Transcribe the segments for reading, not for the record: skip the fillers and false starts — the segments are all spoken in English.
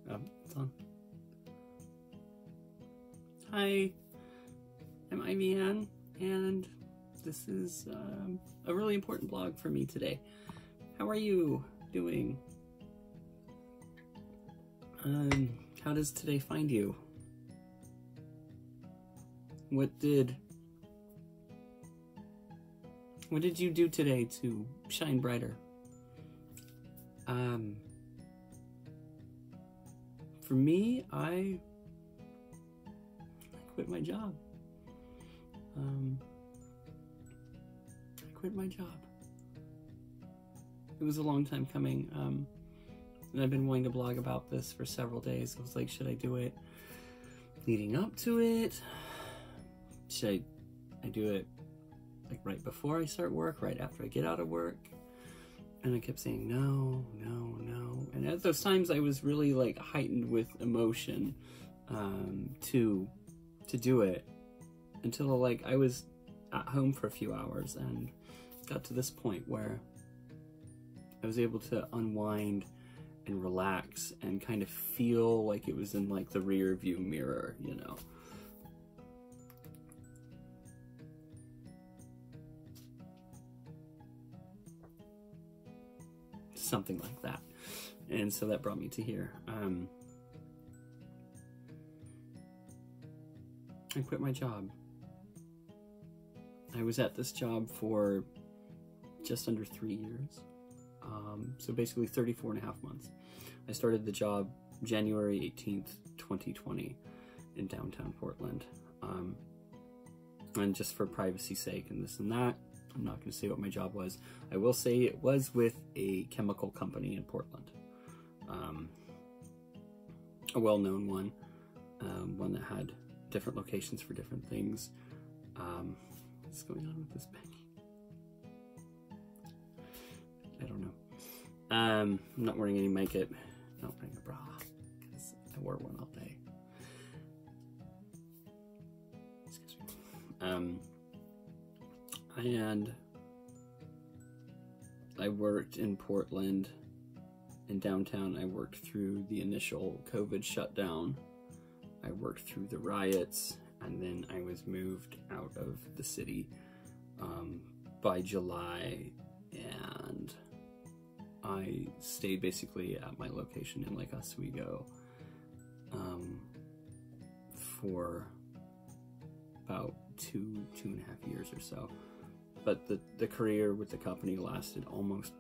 It's on. Hi, I'm Ivy Ann, and this is a really important blog for me today. How are you doing? How does today find you? What did you do today to shine brighter? For me, I quit my job. I quit my job. It was a long time coming, and I've been wanting to blog about this for several days. I was like, should I do it leading up to it? Should I do it like right before I start work, right after I get out of work? And I kept saying no, no, no. And at those times I was really like heightened with emotion to do it, until like I was at home for a few hours and got to this point where I was able to unwind and relax and kind of feel like it was in like the rear view mirror, you know. Something like that. And so that brought me to here. I quit my job. I was at this job for just under 3 years. So basically 34 and a half months. I started the job January 18th, 2020 in downtown Portland. And just for privacy's sake and this and that, I'm not going to say what my job was. I will say it was with a chemical company in Portland. A well-known one. One that had different locations for different things. What's going on with this banging? I don't know. I'm not wearing any makeup. Not wearing a bra because I wore one all day. Excuse me. And I worked in Portland, in downtown. I worked through the initial COVID shutdown. I worked through the riots, and then I was moved out of the city by July, and I stayed basically at my location in Lake Oswego for about two and a half years or so. But the career with the company lasted almost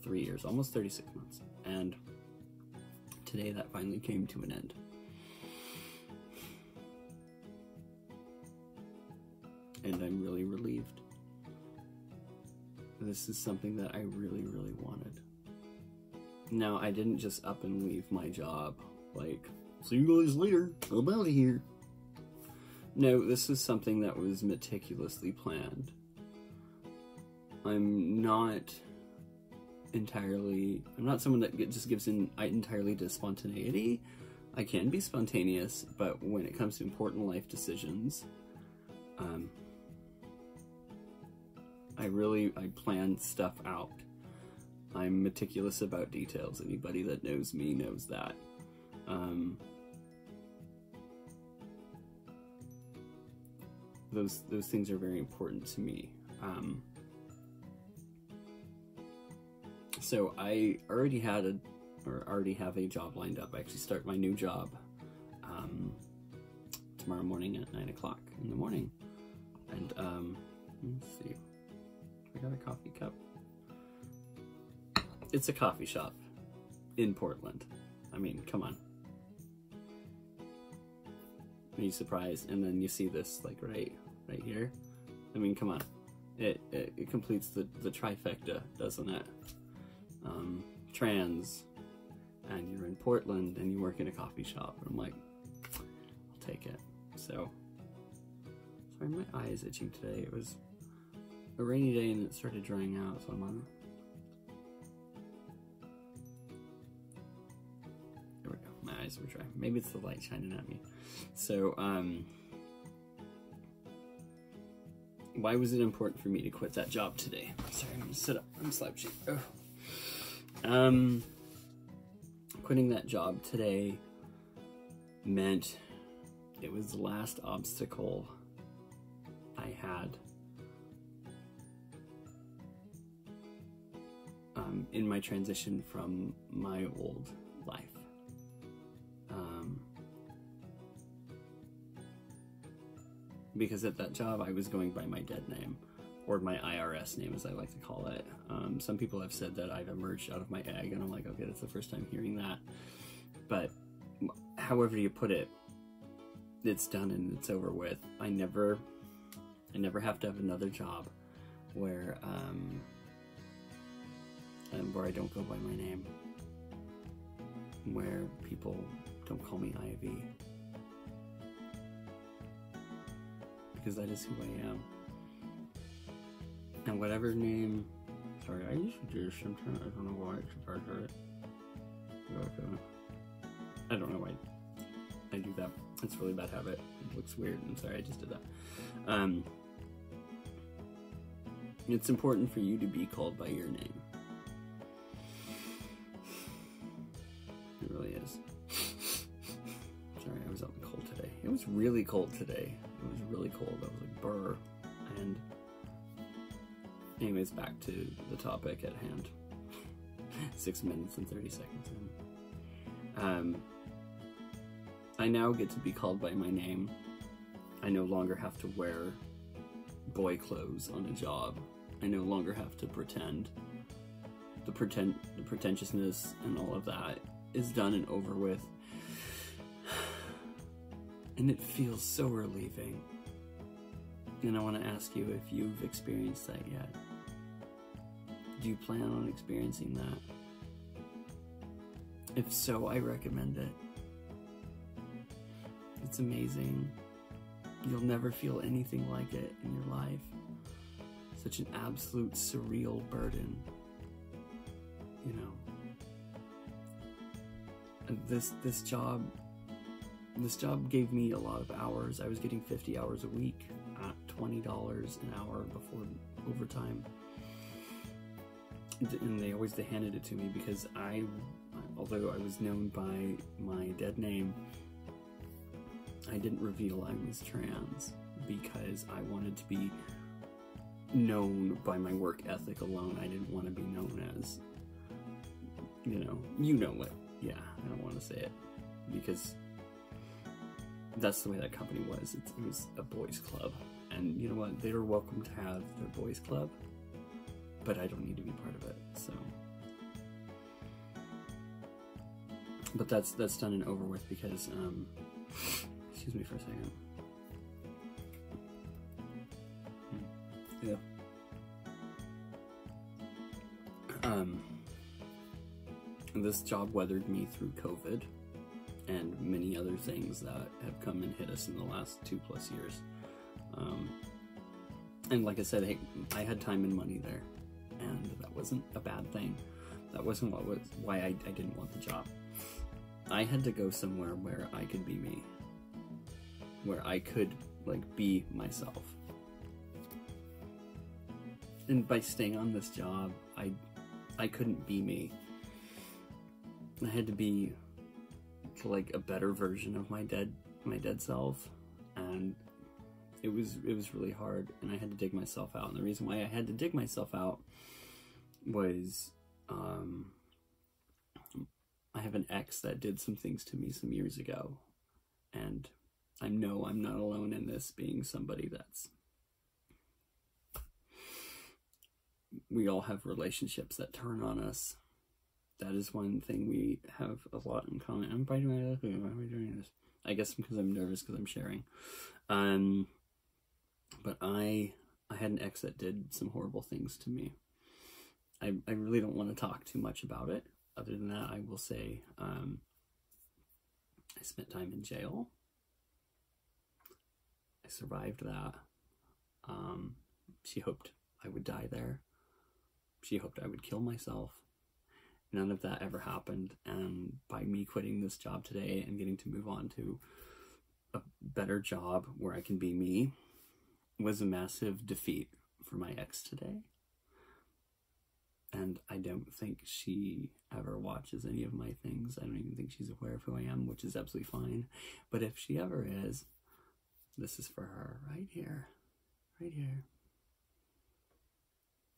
3 years, almost 36 months. And today that finally came to an end. And I'm really relieved. This is something that I really, really wanted. Now, I didn't just up and leave my job, like, see you guys later, I'm out of here. No, this is something that was meticulously planned. I'm not someone that just gives in entirely to spontaneity. I can be spontaneous, but when it comes to important life decisions, I plan stuff out. I'm meticulous about details. Anybody that knows me knows that. Those things are very important to me. So I already have a job lined up. I actually start my new job tomorrow morning at 9 o'clock in the morning. And let's see, I got a coffee cup. It's a coffee shop in Portland. I mean, come on. Are you surprised? And then you see this like right here. I mean, come on. It completes the trifecta, doesn't it? Trans, and you're in Portland, and you work in a coffee shop. And I'm like, I'll take it. So, sorry, my eye is itching today. It was a rainy day and it started drying out, so I'm on. There we go. My eyes were dry. Maybe it's the light shining at me. So, why was it important for me to quit that job today? Sorry, I'm gonna sit up. I'm slouching. Oh. quitting that job today meant it was the last obstacle I had in my transition from my old life. Because at that job I was going by my dead name, or my IRS name as I like to call it. Some people have said that I've emerged out of my egg, and I'm like, okay, that's the first time hearing that. But however you put it, it's done and it's over with. I never have to have another job where I don't go by my name, where people don't call me Ivy, because that is who I am. And whatever name, sorry, I used to do this sometimes. I don't know why it's hard to it. I don't know why I do that. It's a really bad habit. It looks weird. I'm sorry, I just did that. It's important for you to be called by your name. It really is. Sorry, I was out in the cold today. It was really cold today. It was really cold. I was like, brr. And anyways, back to the topic at hand. 6 minutes and 30 seconds in. I now get to be called by my name. I no longer have to wear boy clothes on a job. I no longer have to pretend. The pretentiousness and all of that is done and over with. And it feels so relieving. And I want to ask you if you've experienced that yet. Do you plan on experiencing that? If so, I recommend it. It's amazing. You'll never feel anything like it in your life. Such an absolute surreal burden. You know. And this job gave me a lot of hours. I was getting 50 hours a week at $20 an hour before overtime. And they handed it to me because although I was known by my dead name, I didn't reveal I was trans because I wanted to be known by my work ethic alone. I didn't want to be known as, you know what, yeah, I don't want to say it because that's the way that company was. It was a boys club, and you know what, they were welcome to have their boys club, but I don't need to be part of it, so. But that's done and over with because, excuse me for a second. Yeah. This job weathered me through COVID and many other things that have come and hit us in the last 2+ years. And like I said, hey, I had time and money there, and that wasn't a bad thing. That wasn't why I didn't want the job. I had to go somewhere where I could be me, where I could be myself. And by staying on this job, I couldn't be me. I had to be a better version of my dead self, and it was really hard, and I had to dig myself out. And the reason why I had to dig myself out was I have an ex that did some things to me some years ago, and I know I'm not alone in this, being somebody that's, we all have relationships that turn on us. That is one thing we have a lot in common. I'm biting my lip. Why am I doing this? I guess because I'm nervous because I'm sharing. But I had an ex that did some horrible things to me. I really don't want to talk too much about it. Other than that, I will say I spent time in jail. I survived that. She hoped I would die there. She hoped I would kill myself. None of that ever happened, and by me quitting this job today and getting to move on to a better job where I can be me was a massive defeat for my ex today. And I don't think she ever watches any of my things. I don't even think she's aware of who I am, which is absolutely fine. But if she ever is, this is for her right here. Right here.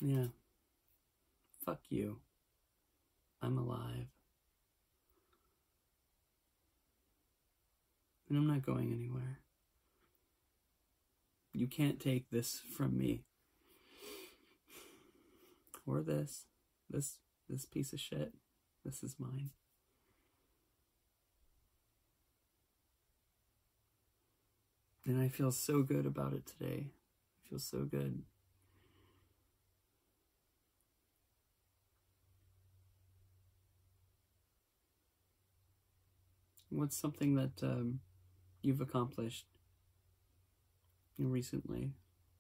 Yeah. Fuck you. I'm alive. And I'm not going anywhere. You can't take this from me. Or this piece of shit. This is mine. And I feel so good about it today. I feel so good. What's something that you've accomplished recently?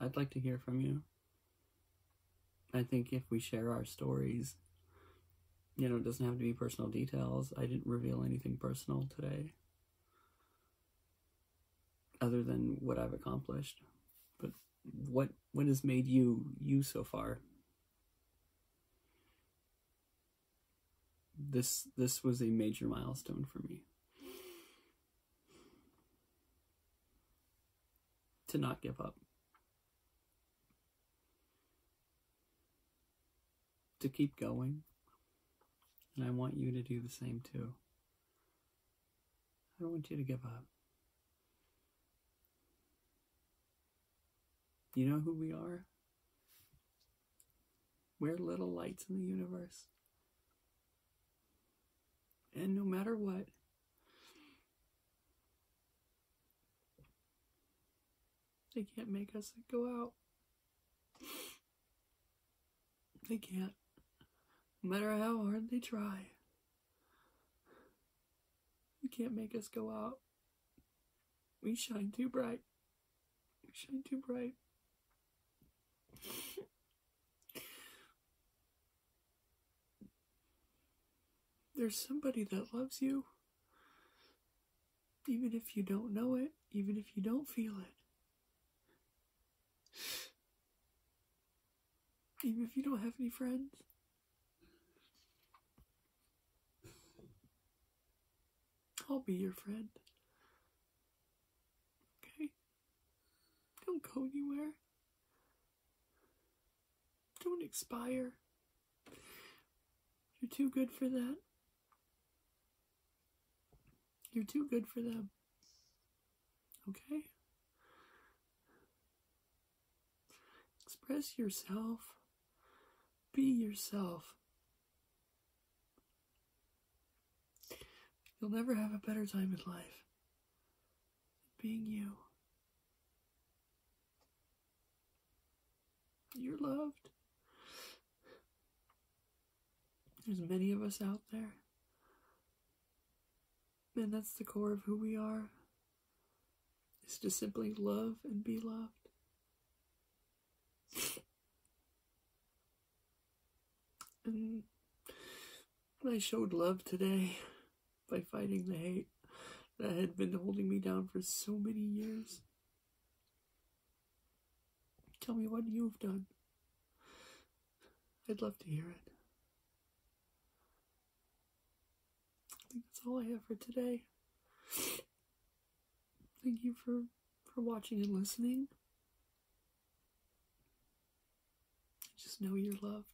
I'd like to hear from you. I think if we share our stories, you know, it doesn't have to be personal details. I didn't reveal anything personal today, other than what I've accomplished. But what has made you so far? This was a major milestone for me. To not give up. To keep going. And I want you to do the same too. I don't want you to give up. You know who we are? We're little lights in the universe. And no matter what, they can't make us go out. They can't. No matter how hard they try. You can't make us go out. We shine too bright. We shine too bright. There's somebody that loves you. Even if you don't know it. Even if you don't feel it. Even if you don't have any friends. I'll be your friend. Okay? Don't go anywhere. Don't expire. You're too good for that. You're too good for them. Okay? Express yourself. Be yourself. You'll never have a better time in life than being you. You're loved. There's many of us out there. And that's the core of who we are. Is to simply love and be loved. And I showed love today by fighting the hate that had been holding me down for so many years. Tell me what you've done. I'd love to hear it. I think that's all I have for today. Thank you for watching and listening. Just know you're loved.